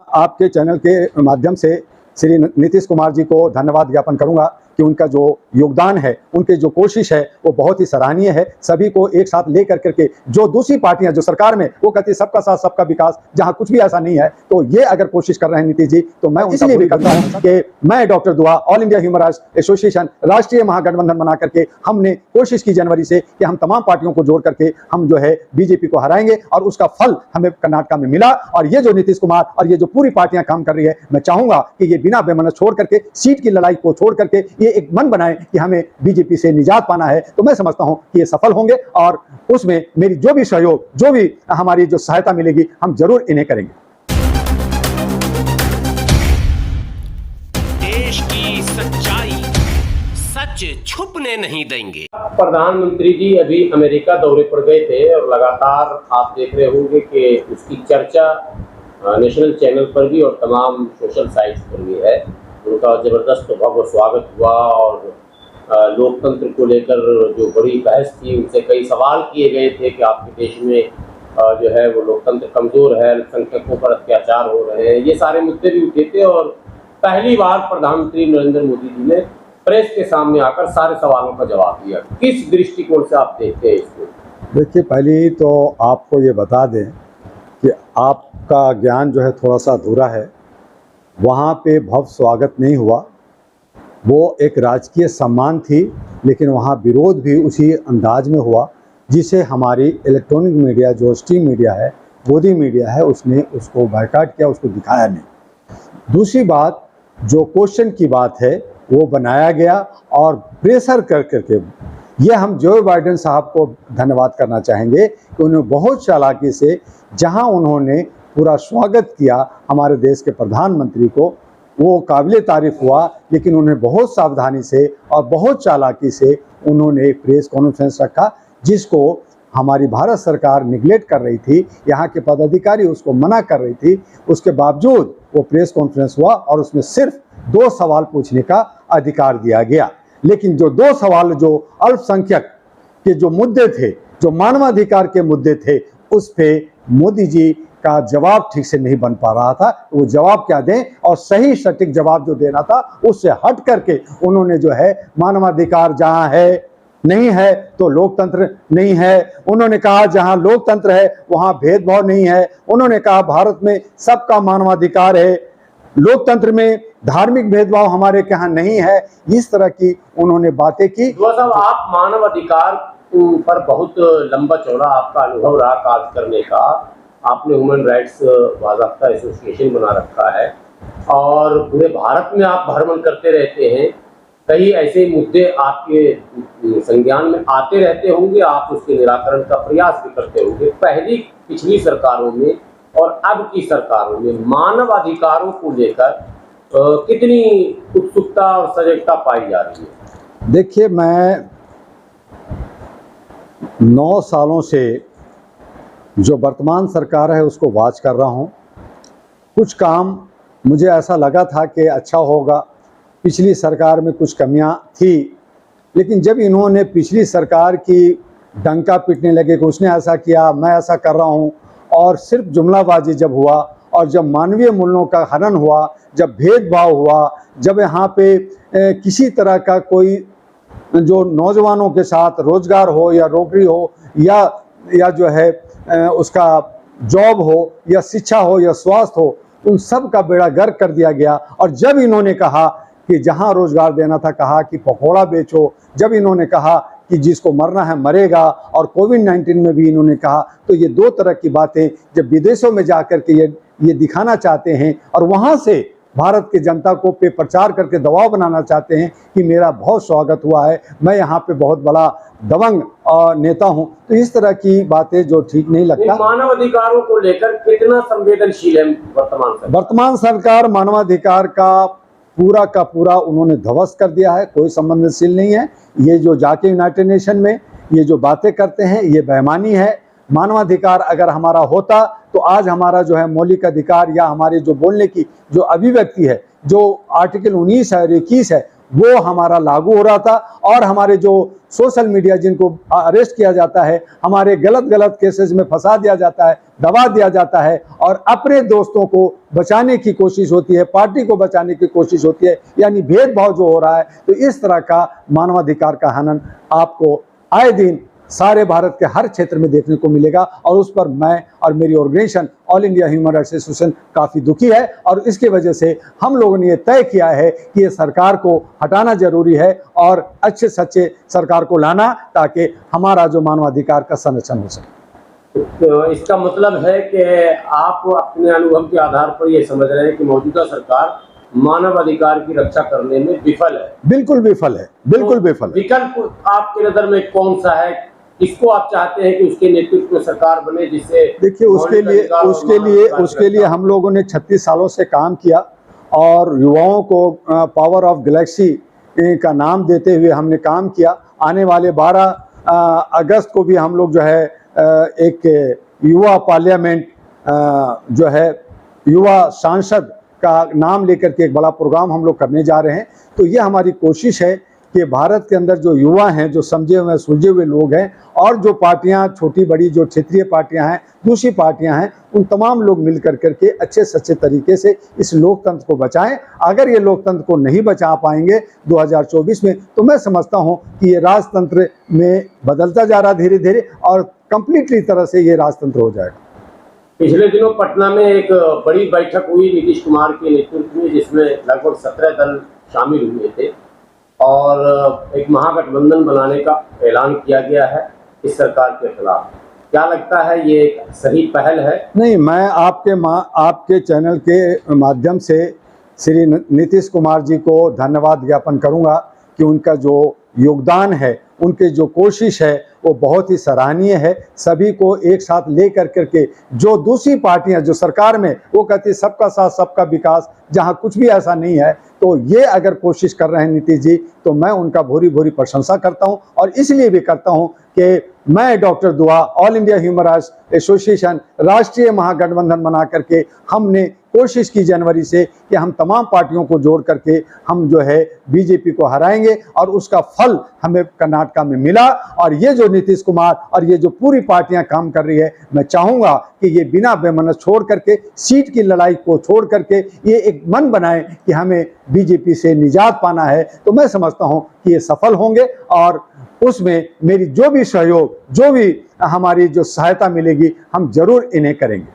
आपके चैनल के माध्यम से श्री नीतीश कुमार जी को धन्यवाद ज्ञापन करूंगा कि उनका जो योगदान है, उनकी जो कोशिश है वो बहुत ही सराहनीय है। सभी को एक साथ लेकर करके जो दूसरी पार्टियां जो सरकार में वो कहती है सबका साथ सबका विकास, जहां कुछ भी ऐसा नहीं है, तो ये अगर कोशिश कर रहे हैं नीतीश जी, तो मैं इसलिए भी करता हूं कि मैं डॉक्टर दुआ all India human rights association राष्ट्रीय महागठबंधन बना करके हमने कोशिश की जनवरी से कि हम तमाम पार्टियों को जोड़ करके हम जो है बीजेपी को हराएंगे, और उसका फल हमें कर्नाटक में मिला। और ये जो नीतीश कुमार और ये जो पूरी पार्टियां काम कर रही है, मैं चाहूंगा कि ये बिना बेमन छोड़ करके सीट की लड़ाई को छोड़ करके ये एक मन बनाए कि हमें बीजेपी से निजात पाना है। तो मैं समझता हूं कि ये सफल होंगे और उसमें मेरी जो भी सहयोग, जो भी हमारी जो सहायता मिलेगी, हम जरूर इन्हें करेंगे। देश की सच्चाई सच छुपने नहीं देंगे। प्रधानमंत्री जी अभी अमेरिका दौरे पर गए थे और लगातार आप देख रहे होंगे कि उसकी चर्चा नेशनल चैनल पर भी और तमाम सोशल साइट्स पर भी है। उनका ज़बरदस्त भव्य स्वागत हुआ और लोकतंत्र को लेकर जो बड़ी बहस थी, उनसे कई सवाल किए गए थे कि आपके देश में जो है वो लोकतंत्र कमज़ोर है, अल्पसंख्यकों पर अत्याचार हो रहे हैं, ये सारे मुद्दे भी उठे थे। और पहली बार प्रधानमंत्री नरेंद्र मोदी जी ने प्रेस के सामने आकर सारे सवालों का जवाब दिया। किस दृष्टिकोण से आप देखते हैं इसको? देखिए, पहले तो आपको ये बता दें कि आपका ज्ञान जो है थोड़ा सा अधूरा है। वहाँ पे भव्य स्वागत नहीं हुआ, वो एक राजकीय सम्मान थी, लेकिन वहाँ विरोध भी उसी अंदाज में हुआ जिसे हमारी इलेक्ट्रॉनिक मीडिया जो स्ट्रीम मीडिया है, गोदी मीडिया है, उसने उसको बायकॉट किया, उसको दिखाया नहीं। दूसरी बात, जो क्वेश्चन की बात है वो बनाया गया और प्रेशर कर करके, ये हम जो बाइडेन साहब को धन्यवाद करना चाहेंगे कि उन्होंने बहुत चालाकी से, जहां उन्होंने पूरा स्वागत किया हमारे देश के प्रधानमंत्री को, वो काबिले तारीफ हुआ, लेकिन उन्हें बहुत सावधानी से और बहुत चालाकी से उन्होंने एक प्रेस कॉन्फ्रेंस रखा, जिसको हमारी भारत सरकार निगलेक्ट कर रही थी, यहाँ के पदाधिकारी उसको मना कर रही थी। उसके बावजूद वो प्रेस कॉन्फ्रेंस हुआ और उसमें सिर्फ 2 सवाल पूछने का अधिकार दिया गया। लेकिन जो 2 सवाल जो अल्पसंख्यक के जो मुद्दे थे, जो मानवाधिकार के मुद्दे थे, उस पे मोदी जी का जवाब ठीक से नहीं बन पा रहा था। वो जवाब क्या दें, और सही सटीक जवाब जो देना था उससे हट करके उन्होंने जो है मानवाधिकार जहां है नहीं है तो लोकतंत्र नहीं है। उन्होंने कहा जहां लोकतंत्र है वहां भेदभाव नहीं है। उन्होंने कहा भारत में सबका मानवाधिकार है, लोकतंत्र में धार्मिक भेदभाव हमारे यहाँ नहीं है। इस तरह की उन्होंने बातें की। साहब, आप मानवाधिकार पर बहुत लंबा चौड़ा आपका अनुभव रहा कार्य करने का। आपने ह्यूमन राइट्स बाज़ाब्ता एसोसिएशन बना रखा है और पूरे भारत में आप भ्रमण करते रहते हैं। कई ऐसे मुद्दे आपके संज्ञान में आते रहते होंगे, आप उसके निराकरण का प्रयास भी करते होंगे। पिछली सरकारों में और अब की सरकारों में मानव अधिकारों को लेकर कितनी उत्सुकता और सजगता पाई जा रही है? देखिए, मैं 9 सालों से जो वर्तमान सरकार है उसको वॉच कर रहा हूँ। कुछ काम मुझे ऐसा लगा था कि अच्छा होगा, पिछली सरकार में कुछ कमियां थी, लेकिन जब इन्होंने पिछली सरकार की डंका पीटने लगे कि उसने ऐसा किया, मैं ऐसा कर रहा हूं, और सिर्फ जुमलाबाजी जब हुआ और जब मानवीय मूल्यों का हनन हुआ, जब भेदभाव हुआ, जब यहाँ पे किसी तरह का कोई जो नौजवानों के साथ रोजगार हो या नौकरी हो या जो है उसका जॉब हो या शिक्षा हो या स्वास्थ्य हो, उन सब का बेड़ा गर्क कर दिया गया। और जब इन्होंने कहा कि जहां रोजगार देना था कहा कि पकौड़ा बेचो, जब इन्होंने कहा कि जिसको मरना है मरेगा, और कोविड-19 में भी इन्होंने कहा, तो ये 2 तरह की बातें जब विदेशों में जाकर के ये दिखाना चाहते हैं और वहां से भारत की जनता को पे प्रचार करके दबाव बनाना चाहते हैं कि मेरा बहुत स्वागत हुआ है, मैं यहाँ पे बहुत बड़ा दबंग नेता हूँ, तो इस तरह की बातें जो ठीक नहीं लगता। मानव अधिकारों को लेकर कितना संवेदनशील है वर्तमान सरकार? मानवाधिकार का पूरा उन्होंने ध्वस्त कर दिया है, कोई संवेदनशील नहीं है। ये जो जाके यूनाइटेड नेशन में ये जो बातें करते हैं ये बेईमानी है। मानवाधिकार अगर हमारा होता तो आज हमारा जो है मौलिक अधिकार या हमारे जो बोलने की जो अभिव्यक्ति है, जो आर्टिकल 19 है और 21 है, वो हमारा लागू हो रहा था। और हमारे जो सोशल मीडिया जिनको अरेस्ट किया जाता है, हमारे गलत केसेस में फंसा दिया जाता है, दबा दिया जाता है और अपने दोस्तों को बचाने की कोशिश होती है, पार्टी को बचाने की कोशिश होती है, यानी भेदभाव जो हो रहा है। तो इस तरह का मानवाधिकार का हनन आपको आए दिन सारे भारत के हर क्षेत्र में देखने को मिलेगा और उस पर मैं और मेरी organisation all India human rights association काफ़ी दुखी है। और इसकी वजह से हम लोगों ने ये तय किया है कि ये सरकार को हटाना जरूरी है और अच्छे सच्चे सरकार को लाना, ताकि हमारा जो मानवाधिकार का संरक्षण हो सके। तो इसका मतलब है कि आप अपने अनुभव के आधार पर ये समझ रहे हैं कि मौजूदा सरकार मानवाधिकार की रक्षा करने में विफल है। बिल्कुल विफल है, बिल्कुल विफल है। विकल्प आपके नजर में कौन सा है? किसको आप चाहते हैं कि उसके नेतृत्व में सरकार बने, जिससे देखिए उसके लिए हम लोगों ने 36 सालों से काम किया और युवाओं को पावर ऑफ गैलेक्सी का नाम देते हुए हमने काम किया। आने वाले 12 अगस्त को भी हम लोग जो है एक युवा पार्लियामेंट जो है युवा सांसद का नाम लेकर के एक बड़ा प्रोग्राम हम लोग करने जा रहे हैं। तो ये हमारी कोशिश है कि भारत के अंदर जो युवा हैं, जो समझे हुए सुलझे हुए लोग हैं और जो पार्टियां छोटी बड़ी जो क्षेत्रीय पार्टियां हैं, दूसरी पार्टियां हैं, उन तमाम लोग मिल करके अच्छे सच्चे तरीके से इस लोकतंत्र को बचाएं। अगर ये लोकतंत्र को नहीं बचा पाएंगे 2024 में, तो मैं समझता हूं कि ये राजतंत्र में बदलता जा रहा धीरे धीरे और कंप्लीटली तरह से ये राजतंत्र हो जाएगा। पिछले दिनों पटना में एक बड़ी बैठक हुई नीतीश कुमार के नेतृत्व में, जिसमें लगभग 17 दल शामिल हुए थे और एक महागठबंधन बनाने का ऐलान किया गया है इस सरकार के खिलाफ। क्या लगता है ये एक सही पहल है? नहीं, मैं आपके चैनल के माध्यम से श्री नीतीश कुमार जी को धन्यवाद ज्ञापन करूंगा कि उनका जो योगदान है, उनकी जो कोशिश है वो बहुत ही सराहनीय है। सभी को एक साथ ले करके जो दूसरी पार्टियां जो सरकार में वो कहती है सबका साथ सबका विकास, जहां कुछ भी ऐसा नहीं है, तो ये अगर कोशिश कर रहे हैं नीतीश जी, तो मैं उनका भूरी प्रशंसा करता हूं। और इसलिए भी करता हूं कि मैं डॉक्टर दुआ all India human rights association राष्ट्रीय महागठबंधन बना करके हमने कोशिश की जनवरी से कि हम तमाम पार्टियों को जोड़ करके हम जो है बीजेपी को हराएंगे और उसका फल हमें कर्नाटका में मिला। और ये जो नीतीश कुमार और ये जो पूरी पार्टियां काम कर रही है, मैं चाहूँगा कि ये बिना बेमनस छोड़ करके सीट की लड़ाई को छोड़ करके ये एक मन बनाए कि हमें बीजेपी से निजात पाना है। तो मैं समझता हूँ कि ये सफल होंगे और उसमें मेरी जो भी सहयोग, जो भी हमारी जो सहायता मिलेगी, हम जरूर इन्हें करेंगे।